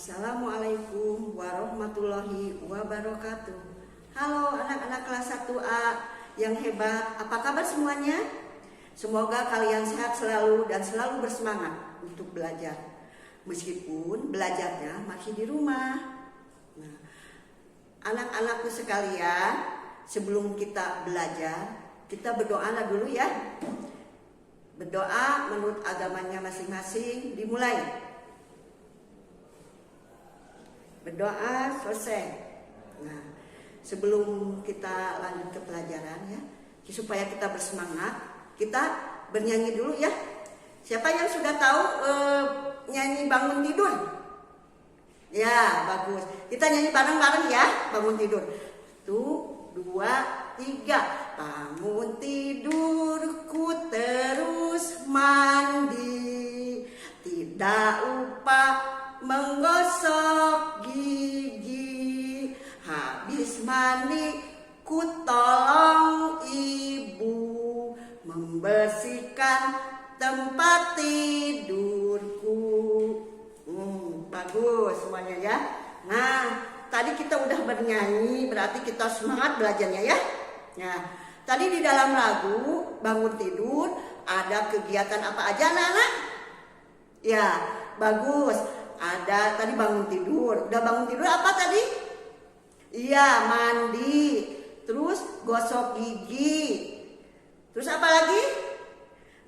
Assalamualaikum warahmatullahi wabarakatuh. Halo anak-anak kelas 1A yang hebat, apa kabar semuanya? Semoga kalian sehat selalu dan selalu bersemangat untuk belajar. Meskipun belajarnya masih di rumah. Nah, anak-anakku sekalian, sebelum kita belajar, kita berdoa dulu ya. Berdoa menurut agamanya masing-masing, dimulai. Berdoa selesai. Nah, sebelum kita lanjut ke pelajaran ya, supaya kita bersemangat, kita bernyanyi dulu ya. Siapa yang sudah tahu nyanyi bangun tidur? Ya, bagus. Kita nyanyi bareng-bareng ya, bangun tidur. 1, 2, 3. Bangun tidurku terus mandi, tidak lupa menggosok gigi. Habis mandi ku tolong ibu membersihkan tempat tidurku. Bagus semuanya ya. Nah, tadi kita udah bernyanyi, berarti kita semangat belajarnya ya. Nah, tadi di dalam lagu bangun tidur ada kegiatan apa aja anak-anak? Ya, bagus. Ada tadi bangun tidur. Udah bangun tidur apa tadi? Iya, mandi. Terus gosok gigi. Terus apa lagi?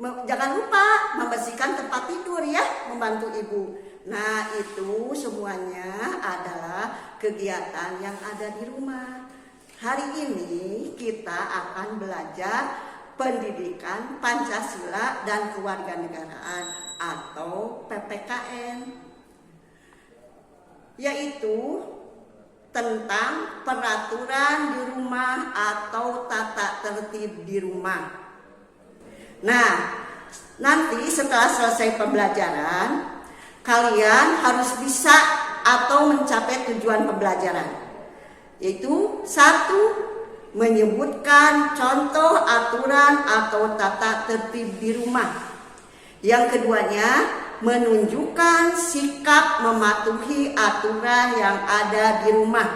Jangan lupa membersihkan tempat tidur ya, membantu ibu. Nah, itu semuanya adalah kegiatan yang ada di rumah. Hari ini kita akan belajar pendidikan Pancasila dan Kewarganegaraan atau PPKN. Yaitu tentang peraturan di rumah atau tata tertib di rumah. Nah, nanti setelah selesai pembelajaran, kalian harus bisa atau mencapai tujuan pembelajaran. Yaitu 1, menyebutkan contoh aturan atau tata tertib di rumah. Yang keduanya, menunjukkan sikap mematuhi aturan yang ada di rumah.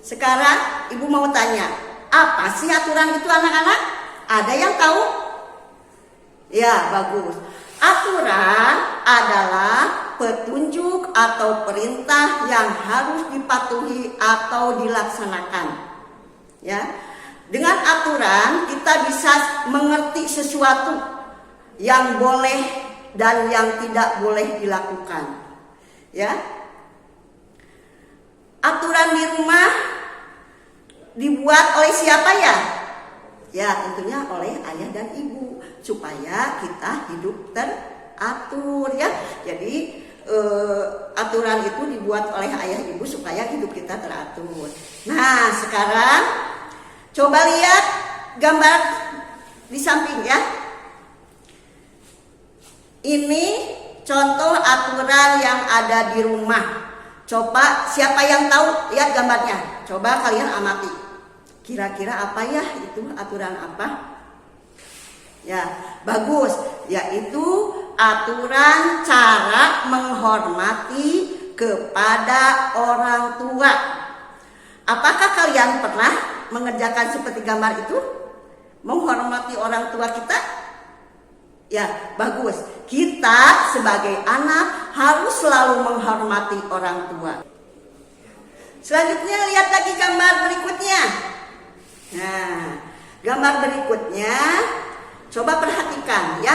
Sekarang ibu mau tanya, apa sih aturan itu anak-anak? Ada yang tahu? Ya, bagus. Aturan adalah petunjuk atau perintah yang harus dipatuhi atau dilaksanakan. Ya. Dengan aturan kita bisa mengerti sesuatu yang boleh dan yang tidak boleh dilakukan. Ya. Aturan di rumah dibuat oleh siapa ya? Ya, tentunya oleh ayah dan ibu supaya kita hidup teratur ya. Jadi aturan itu dibuat oleh ayah ibu supaya hidup kita teratur. Nah, sekarang coba lihat gambar di samping ya. Ini contoh aturan yang ada di rumah. Coba siapa yang tahu? Lihat gambarnya. Coba kalian amati. Kira-kira apa ya itu aturan apa? Ya, bagus. Yaitu aturan cara menghormati kepada orang tua. Apakah kalian pernah mengerjakan seperti gambar itu? Menghormati orang tua kita? Ya, bagus. Kita sebagai anak harus selalu menghormati orang tua. Selanjutnya lihat lagi gambar berikutnya. Nah, gambar berikutnya coba perhatikan ya.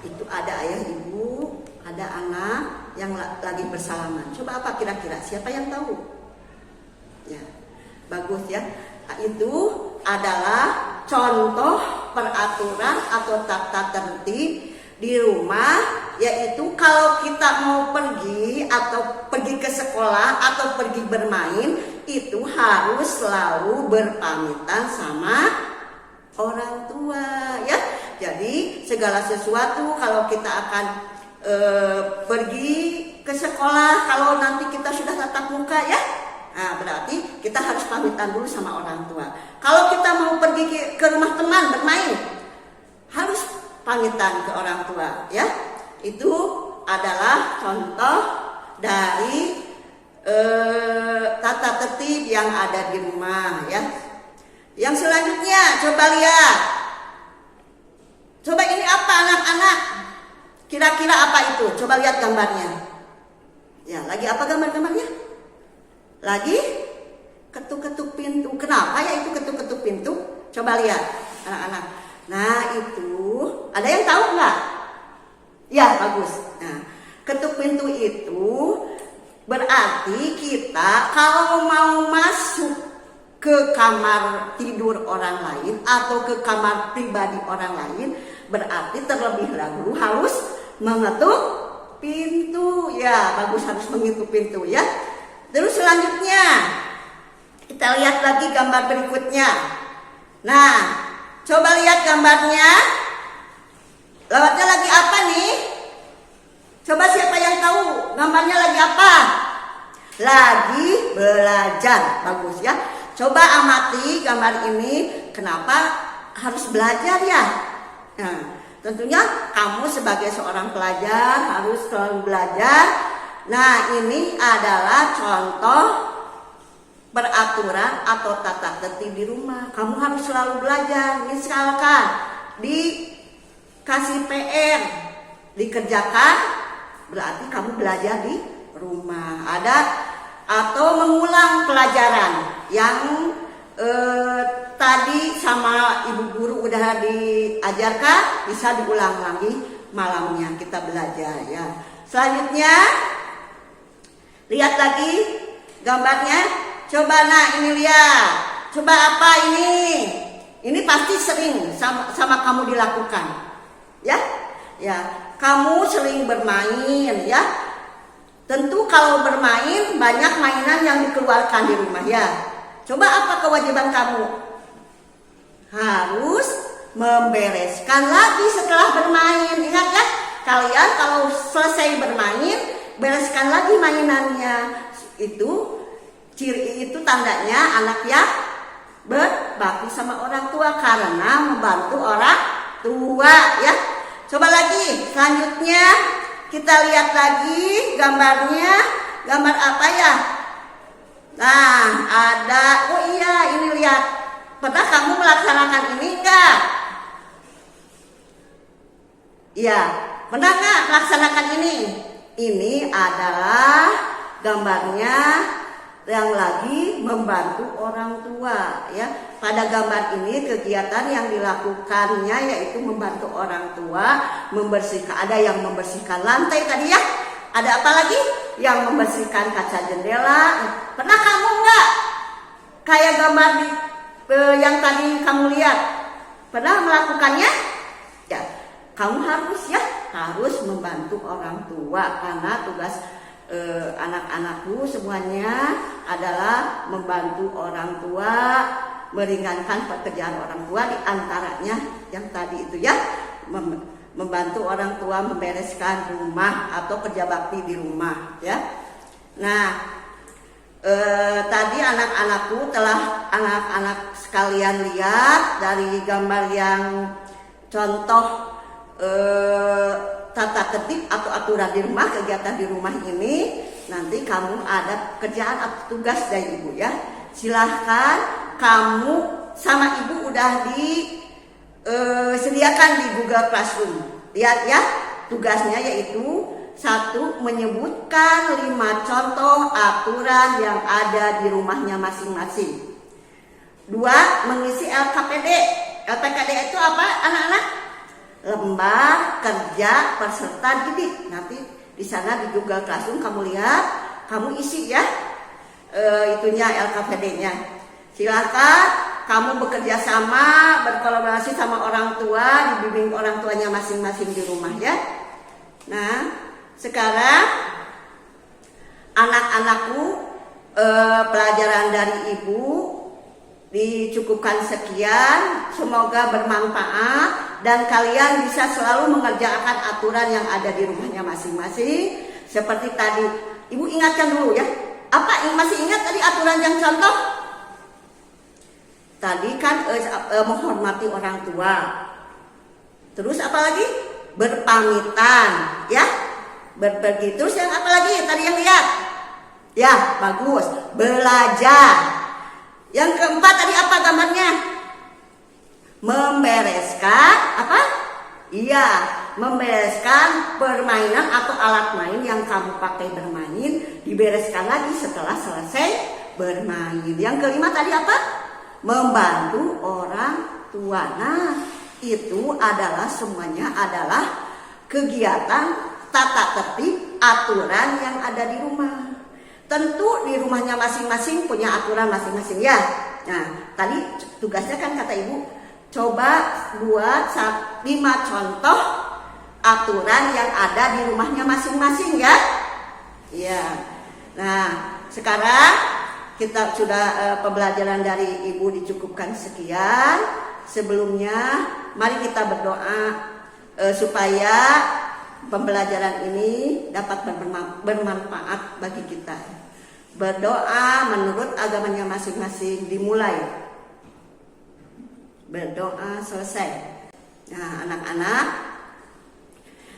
Itu ada ayah ibu, ada anak yang lagi bersalaman. Coba apa kira-kira? Siapa yang tahu? Ya, bagus ya. Nah, itu adalah contoh peraturan atau tata tertib di rumah, yaitu kalau kita mau pergi atau pergi ke sekolah atau pergi bermain, itu harus selalu berpamitan sama orang tua ya. Jadi segala sesuatu kalau kita akan pergi ke sekolah, kalau nanti kita sudah tatap muka ya, nah berarti kita harus pamitan dulu sama orang tua. Kalau kita mau pergi ke rumah teman bermain, harus pamitan ke orang tua ya. Itu adalah contoh dari tata tertib yang ada di rumah ya. Yang selanjutnya coba lihat. Coba ini apa anak-anak? Kira-kira apa itu? Coba lihat gambarnya. Ya, lagi apa gambar-gambarnya? Lagi ketuk-ketuk pintu. Kenapa ya itu ketuk-ketuk pintu? Coba lihat anak-anak. Nah itu, ada yang tahu nggak? Ya bagus. Nah, ketuk pintu itu berarti kita kalau mau masuk ke kamar tidur orang lain atau ke kamar pribadi orang lain, berarti terlebih dahulu harus mengetuk pintu. Ya bagus, harus mengetuk pintu ya. Terus selanjutnya kita lihat lagi gambar berikutnya. Nah, coba lihat gambarnya. Lewatnya lagi apa nih? Coba siapa yang tahu gambarnya lagi apa? Lagi belajar. Bagus ya. Coba amati gambar ini. Kenapa harus belajar ya? Nah, tentunya kamu sebagai seorang pelajar harus selalu belajar. Nah, ini adalah contoh peraturan atau tata tertib di rumah. Kamu harus selalu belajar. Misalkan dikasih PR, dikerjakan, berarti kamu belajar di rumah. Ada atau mengulang pelajaran yang tadi sama ibu guru udah diajarkan, bisa diulang lagi malamnya kita belajar ya. Selanjutnya lihat lagi gambarnya. Coba ini lihat. Coba apa ini? Ini pasti sering sama kamu dilakukan. Ya? Ya, kamu sering bermain ya. Tentu kalau bermain banyak mainan yang dikeluarkan di rumah ya. Coba apa kewajiban kamu? Harus membereskan lagi setelah bermain. Ingat ya, kalian kalau selesai bermain, bereskan lagi mainannya. Ciri itu tandanya anak yang berbakti sama orang tua karena membantu orang tua ya. Coba lagi selanjutnya kita lihat lagi gambarnya. Gambar apa ya? Nah ada, oh iya ini lihat. Pernah kamu melaksanakan ini enggak? Iya, pernah nggak melaksanakan ini? Ini adalah gambarnya yang lagi membantu orang tua ya. Pada gambar ini kegiatan yang dilakukannya yaitu membantu orang tua membersihkan. Ada yang membersihkan lantai tadi ya. Ada apa lagi? Yang membersihkan kaca jendela. Pernah kamu enggak kayak gambar yang tadi kamu lihat? Pernah melakukannya? Ya, kamu harus membantu orang tua karena tugas anak-anakku semuanya adalah membantu orang tua, meringankan pekerjaan orang tua, di antaranya yang tadi itu ya, membantu orang tua membereskan rumah atau kerja bakti di rumah ya. Nah tadi anak-anak sekalian lihat dari gambar yang contoh tata tertib atau aturan di rumah, kegiatan di rumah ini. Nanti kamu ada kerjaan atau tugas dari ibu ya. Silahkan kamu sama ibu udah disediakan di Google Classroom. Lihat ya, tugasnya yaitu 1. Menyebutkan 5 contoh aturan yang ada di rumahnya masing-masing. 2. Mengisi LKPD. LKPD itu apa anak-anak? Lembar kerja peserta didik. Nanti di sana di Google Classroom kamu lihat, kamu isi ya itunya LKPD-nya. Silakan kamu bekerja sama, berkolaborasi sama orang tua, dibimbing orang tuanya masing-masing di rumah ya. Nah, sekarang anak-anakku pelajaran dari ibu dicukupkan sekian. Semoga bermanfaat dan kalian bisa selalu mengerjakan aturan yang ada di rumahnya masing-masing. Seperti tadi, ibu ingatkan dulu ya. Apa masih ingat tadi aturan yang contoh? Tadi kan menghormati orang tua. Terus apa lagi? Berpamitan ya. Pergi. Terus yang apa lagi? Tadi yang lihat. Ya, bagus. Belajar. Yang keempat tadi apa gambarnya? Membereskan apa? Iya, membereskan permainan atau alat main yang kamu pakai bermain, dibereskan lagi setelah selesai bermain. Yang kelima tadi apa? Membantu orang tua. Nah, itu adalah semuanya adalah kegiatan tata tertib aturan yang ada di rumah. Tentu di rumahnya masing-masing punya aturan masing-masing ya. Nah, tadi tugasnya kan kata ibu, coba buat 5 contoh aturan yang ada di rumahnya masing-masing ya. Iya. Nah, sekarang kita sudah pembelajaran dari ibu dicukupkan sekian. Sebelumnya, mari kita berdoa supaya pembelajaran ini dapat bermanfaat bagi kita. Berdoa menurut agamanya masing-masing dimulai. Berdoa selesai. Nah, anak-anak,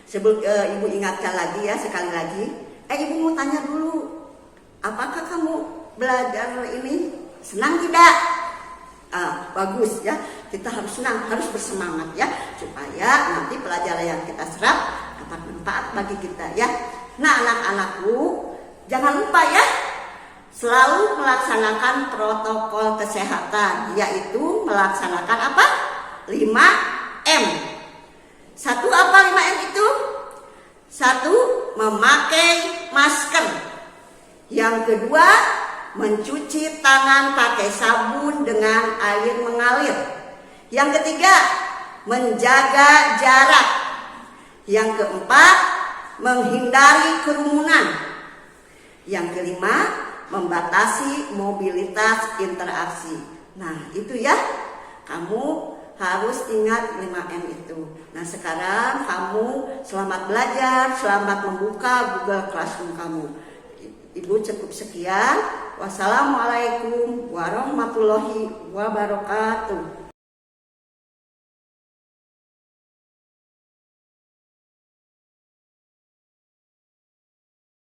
sebelum ibu ingatkan lagi ya sekali lagi. Ibu mau tanya dulu, apakah kamu belajar ini senang tidak? Bagus ya. Kita harus senang, harus bersemangat ya, supaya nanti pelajaran yang kita serap dapat manfaat bagi kita ya. Nah, anak-anakku, jangan lupa ya, selalu melaksanakan protokol kesehatan, yaitu melaksanakan apa? 5M. Satu apa 5M itu? Satu, memakai masker. Yang kedua, mencuci tangan pakai sabun dengan air mengalir. Yang ketiga, menjaga jarak. Yang keempat, menghindari kerumunan. Yang kelima, membatasi mobilitas interaksi. Nah, itu ya, kamu harus ingat 5M itu. Nah, sekarang kamu selamat belajar, selamat membuka Google Classroom kamu. Ibu cukup sekian. Wassalamualaikum warahmatullahi wabarakatuh.